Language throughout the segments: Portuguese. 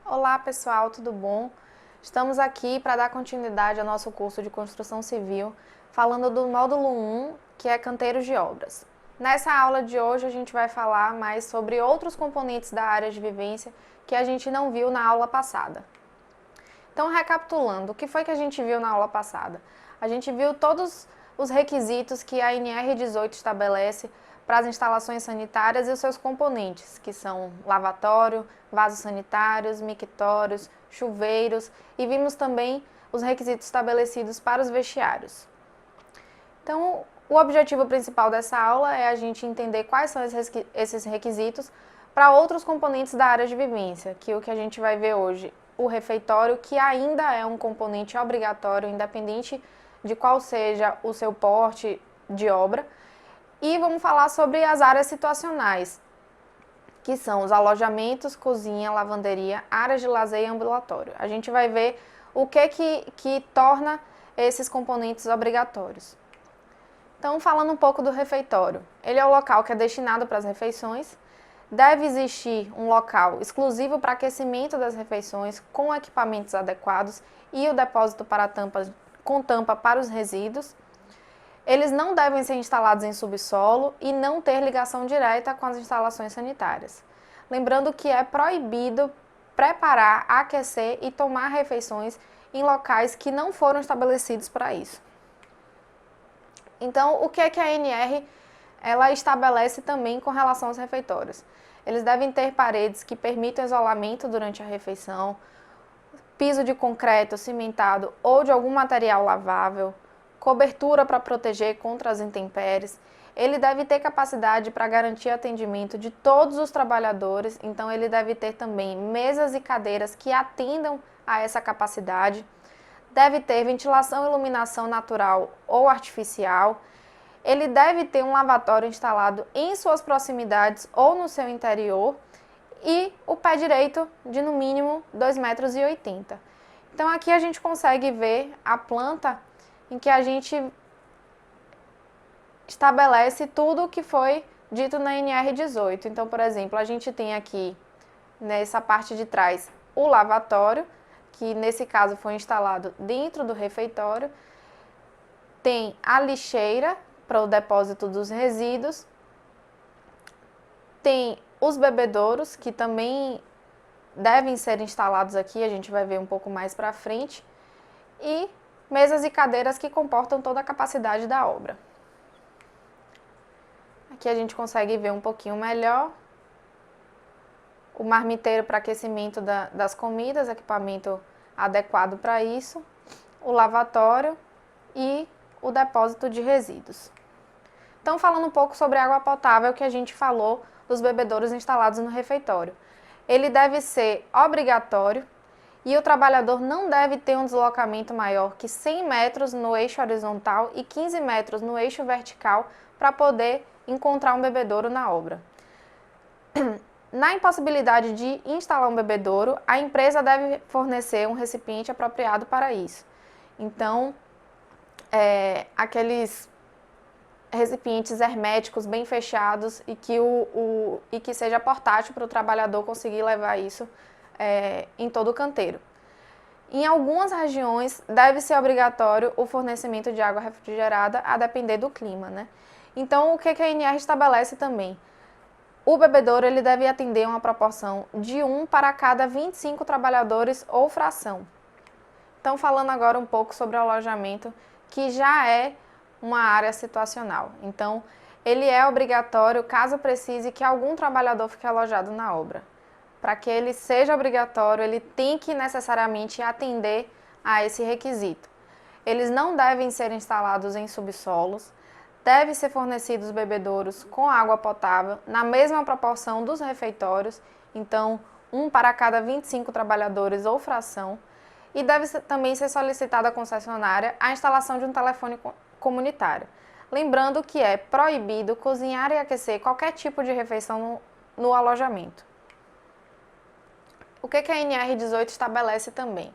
Olá pessoal, tudo bom? Estamos aqui para dar continuidade ao nosso curso de Construção Civil, falando do módulo 1, que é Canteiros de Obras. Nessa aula de hoje a gente vai falar mais sobre outros componentes da área de vivência que a gente não viu na aula passada. Então, recapitulando, o que foi que a gente viu na aula passada? A gente viu todos os requisitos que a NR18 estabelece para as instalações sanitárias e os seus componentes, que são lavatório, vasos sanitários, mictórios, chuveiros, e vimos também os requisitos estabelecidos para os vestiários. Então, o objetivo principal dessa aula é a gente entender quais são esses requisitos para outros componentes da área de vivência, que é o que a gente vai ver hoje. O refeitório, que ainda é um componente obrigatório, independente de qual seja o seu porte de obra. E vamos falar sobre as áreas situacionais, que são os alojamentos, cozinha, lavanderia, áreas de lazer e ambulatório. A gente vai ver o que torna esses componentes obrigatórios. Então, falando um pouco do refeitório. Ele é o local que é destinado para as refeições. Deve existir um local exclusivo para aquecimento das refeições, com equipamentos adequados e o depósito para tampas, com tampa para os resíduos. Eles não devem ser instalados em subsolo e não ter ligação direta com as instalações sanitárias. Lembrando que é proibido preparar, aquecer e tomar refeições em locais que não foram estabelecidos para isso. Então, o que é que a ANR ela estabelece também com relação aos refeitórios? Eles devem ter paredes que permitam isolamento durante a refeição, piso de concreto, cimentado ou de algum material lavável, cobertura para proteger contra as intempéries. Ele deve ter capacidade para garantir atendimento de todos os trabalhadores, então ele deve ter também mesas e cadeiras que atendam a essa capacidade. Deve ter ventilação e iluminação natural ou artificial. Ele deve ter um lavatório instalado em suas proximidades ou no seu interior e o pé direito de no mínimo 2,80 metros. Então aqui a gente consegue ver a planta em que a gente estabelece tudo o que foi dito na NR18. Então, por exemplo, a gente tem aqui nessa parte de trás o lavatório, que nesse caso foi instalado dentro do refeitório. Tem a lixeira para o depósito dos resíduos. Tem os bebedouros, que também devem ser instalados aqui, a gente vai ver um pouco mais para frente. E mesas e cadeiras que comportam toda a capacidade da obra. Aqui a gente consegue ver um pouquinho melhor o marmiteiro para aquecimento das comidas, equipamento adequado para isso, o lavatório e o depósito de resíduos. Então, falando um pouco sobre a água potável, que a gente falou dos bebedouros instalados no refeitório. Ele deve ser obrigatório e o trabalhador não deve ter um deslocamento maior que 100 metros no eixo horizontal e 15 metros no eixo vertical para poder encontrar um bebedouro na obra. Na impossibilidade de instalar um bebedouro, a empresa deve fornecer um recipiente apropriado para isso. Então, aqueles recipientes herméticos bem fechados e que seja portátil para o trabalhador conseguir levar isso em todo o canteiro. Em algumas regiões, deve ser obrigatório o fornecimento de água refrigerada, a depender do clima, né? Então, o que a ANR estabelece também? O bebedouro ele deve atender uma proporção de 1 para cada 25 trabalhadores ou fração. Então, falando agora um pouco sobre o alojamento, que já é uma área situacional. Então, ele é obrigatório caso precise que algum trabalhador fique alojado na obra. Para que ele seja obrigatório, ele tem que necessariamente atender a esse requisito. Eles não devem ser instalados em subsolos, devem ser fornecidos bebedouros com água potável, na mesma proporção dos refeitórios, então 1 para cada 25 trabalhadores ou fração, e deve também ser solicitada à concessionária a instalação de um telefone comunitário. Lembrando que é proibido cozinhar e aquecer qualquer tipo de refeição no alojamento. O que a NR18 estabelece também?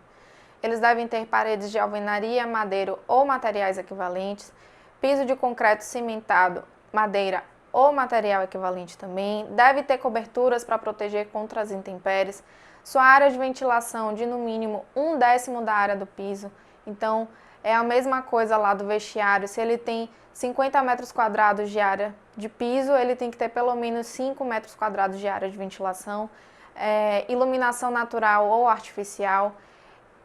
Eles devem ter paredes de alvenaria, madeira ou materiais equivalentes, piso de concreto cimentado, madeira ou material equivalente também, deve ter coberturas para proteger contra as intempéries, Sua área de ventilação de no mínimo 1/10 da área do piso. Então, é a mesma coisa lá do vestiário. Se ele tem 50 metros quadrados de área de piso, ele tem que ter pelo menos 5 metros quadrados de área de ventilação. Iluminação natural ou artificial.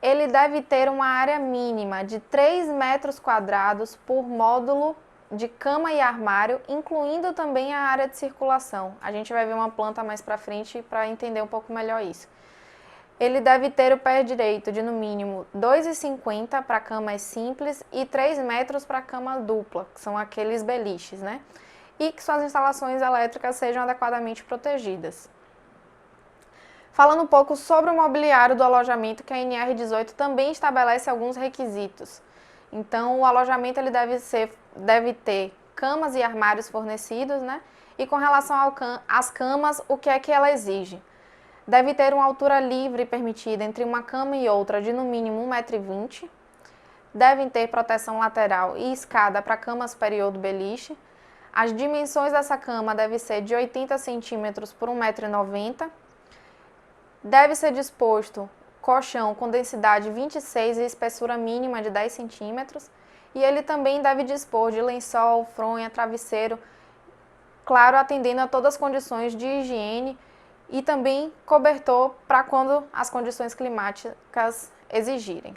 Ele deve ter uma área mínima de 3 metros quadrados por módulo de cama e armário, incluindo também a área de circulação. A gente vai ver uma planta mais para frente para entender um pouco melhor isso. Ele deve ter o pé direito de no mínimo 2,50 para camas simples e 3 metros para cama dupla, que são aqueles beliches, né? E que suas instalações elétricas sejam adequadamente protegidas. Falando um pouco sobre o mobiliário do alojamento, que a NR18 também estabelece alguns requisitos. Então, o alojamento ele deve ter camas e armários fornecidos, né? E com relação às camas, o que é que ela exige? Deve ter uma altura livre permitida entre uma cama e outra de no mínimo 1,20 m. Devem ter proteção lateral e escada para cama superior do beliche. As dimensões dessa cama devem ser de 80 centímetros por 1,90 m. Deve ser disposto colchão com densidade 26 e espessura mínima de 10 centímetros. E ele também deve dispor de lençol, fronha, travesseiro, claro, atendendo a todas as condições de higiene e também cobertor para quando as condições climáticas exigirem.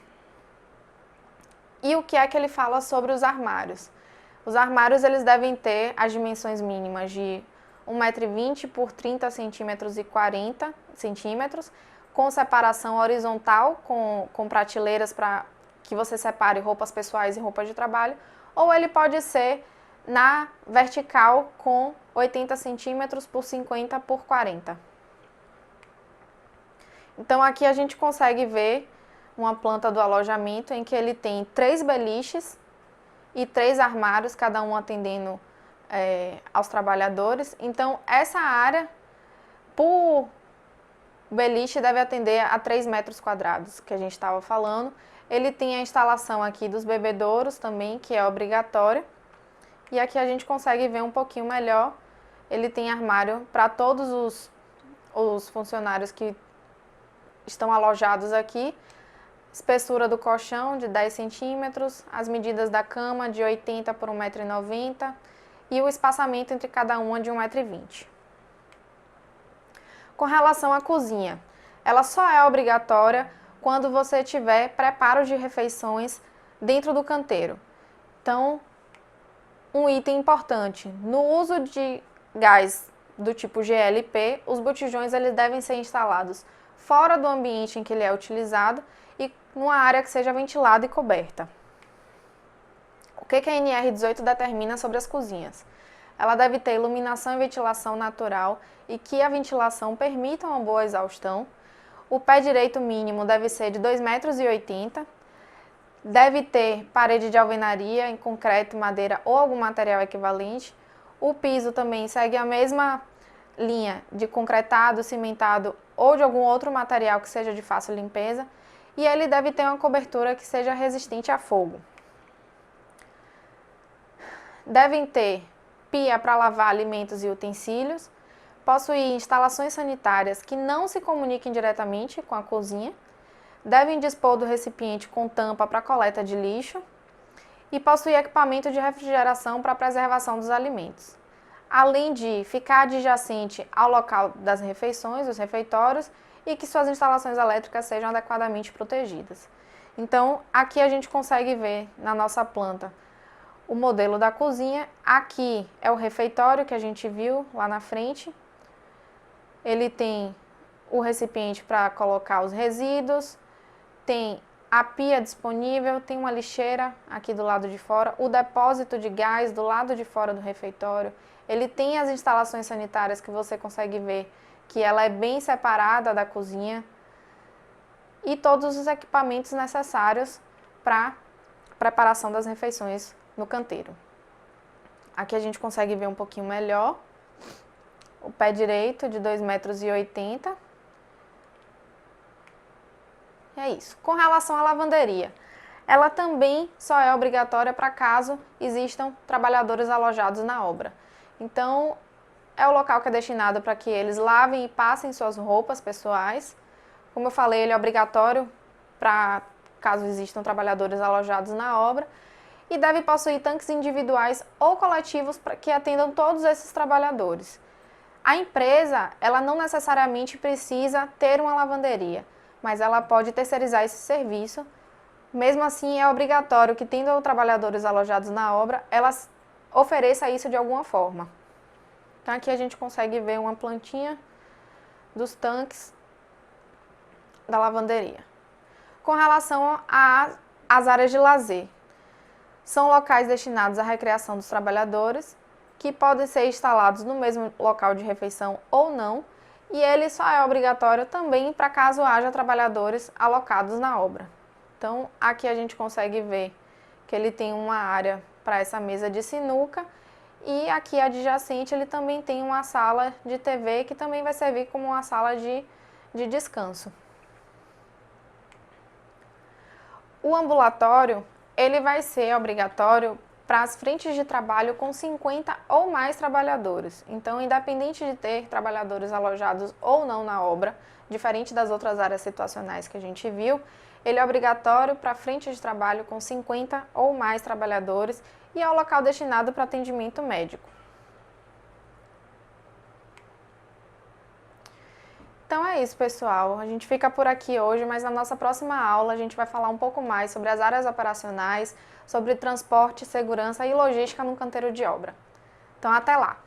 E o que é que ele fala sobre os armários? Os armários eles devem ter as dimensões mínimas de 1,20 m por 30 centímetros e 40 centímetros, com separação horizontal, com prateleiras para que você separe roupas pessoais e roupas de trabalho, ou ele pode ser na vertical com 80 centímetros por 50 por 40. Então aqui a gente consegue ver uma planta do alojamento em que ele tem 3 beliches e 3 armários, cada um atendendo aos trabalhadores. Então essa área por beliche deve atender a 3 metros quadrados, que a gente estava falando. Ele tem a instalação aqui dos bebedouros também, que é obrigatória. E aqui a gente consegue ver um pouquinho melhor. Ele tem armário para todos os funcionários que estão alojados aqui. Espessura do colchão de 10 centímetros, as medidas da cama de 80 por 1,90 m e o espaçamento entre cada uma de 1,20 m. Com relação à cozinha, ela só é obrigatória quando você tiver preparos de refeições dentro do canteiro. Então, um item importante, no uso de gás do tipo GLP, os botijões eles devem ser instalados fora do ambiente em que ele é utilizado e numa área que seja ventilada e coberta. O que a NR18 determina sobre as cozinhas? Ela deve ter iluminação e ventilação natural e que a ventilação permita uma boa exaustão. O pé direito mínimo deve ser de 2,80 m. Deve ter parede de alvenaria em concreto, madeira ou algum material equivalente. O piso também segue a mesma linha de concretado, cimentado ou de algum outro material que seja de fácil limpeza. E ele deve ter uma cobertura que seja resistente a fogo. Devem ter pia para lavar alimentos e utensílios. Possuir instalações sanitárias que não se comuniquem diretamente com a cozinha. Devem dispor do recipiente com tampa para coleta de lixo. E possuir equipamento de refrigeração para preservação dos alimentos. Além de ficar adjacente ao local das refeições, os refeitórios, e que suas instalações elétricas sejam adequadamente protegidas. Então, aqui a gente consegue ver na nossa planta o modelo da cozinha. Aqui é o refeitório que a gente viu lá na frente. Ele tem o recipiente para colocar os resíduos, tem a pia disponível, tem uma lixeira aqui do lado de fora, o depósito de gás do lado de fora do refeitório. Ele tem as instalações sanitárias que você consegue ver que ela é bem separada da cozinha e todos os equipamentos necessários para preparação das refeições no canteiro. Aqui a gente consegue ver um pouquinho melhor o pé direito de 2,80 m. É isso. Com relação à lavanderia, ela também só é obrigatória para caso existam trabalhadores alojados na obra. Então, é o local que é destinado para que eles lavem e passem suas roupas pessoais. Como eu falei, ele é obrigatório para caso existam trabalhadores alojados na obra e deve possuir tanques individuais ou coletivos que atendam todos esses trabalhadores. A empresa, ela não necessariamente precisa ter uma lavanderia, mas ela pode terceirizar esse serviço. Mesmo assim, é obrigatório que, tendo trabalhadores alojados na obra, ela ofereça isso de alguma forma. Então, aqui a gente consegue ver uma plantinha dos tanques da lavanderia. Com relação às áreas de lazer, são locais destinados à recreação dos trabalhadores, que podem ser instalados no mesmo local de refeição ou não, e ele só é obrigatório também para caso haja trabalhadores alocados na obra. Então, aqui a gente consegue ver que ele tem uma área para essa mesa de sinuca, e aqui adjacente ele também tem uma sala de TV, que também vai servir como uma sala de descanso. O ambulatório, ele vai ser obrigatório para as frentes de trabalho com 50 ou mais trabalhadores. Então, independente de ter trabalhadores alojados ou não na obra, diferente das outras áreas situacionais que a gente viu, ele é obrigatório para a frente de trabalho com 50 ou mais trabalhadores e é o local destinado para atendimento médico. Então é isso, pessoal. A gente fica por aqui hoje, mas na nossa próxima aula a gente vai falar um pouco mais sobre as áreas operacionais, sobre transporte, segurança e logística no canteiro de obra. Então até lá!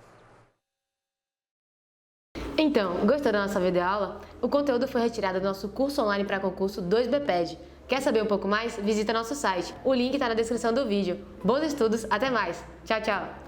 Então, gostou da nossa videoaula? O conteúdo foi retirado do nosso curso online para concurso 2BPED. Quer saber um pouco mais? Visita nosso site. O link está na descrição do vídeo. Bons estudos, até mais! Tchau, tchau!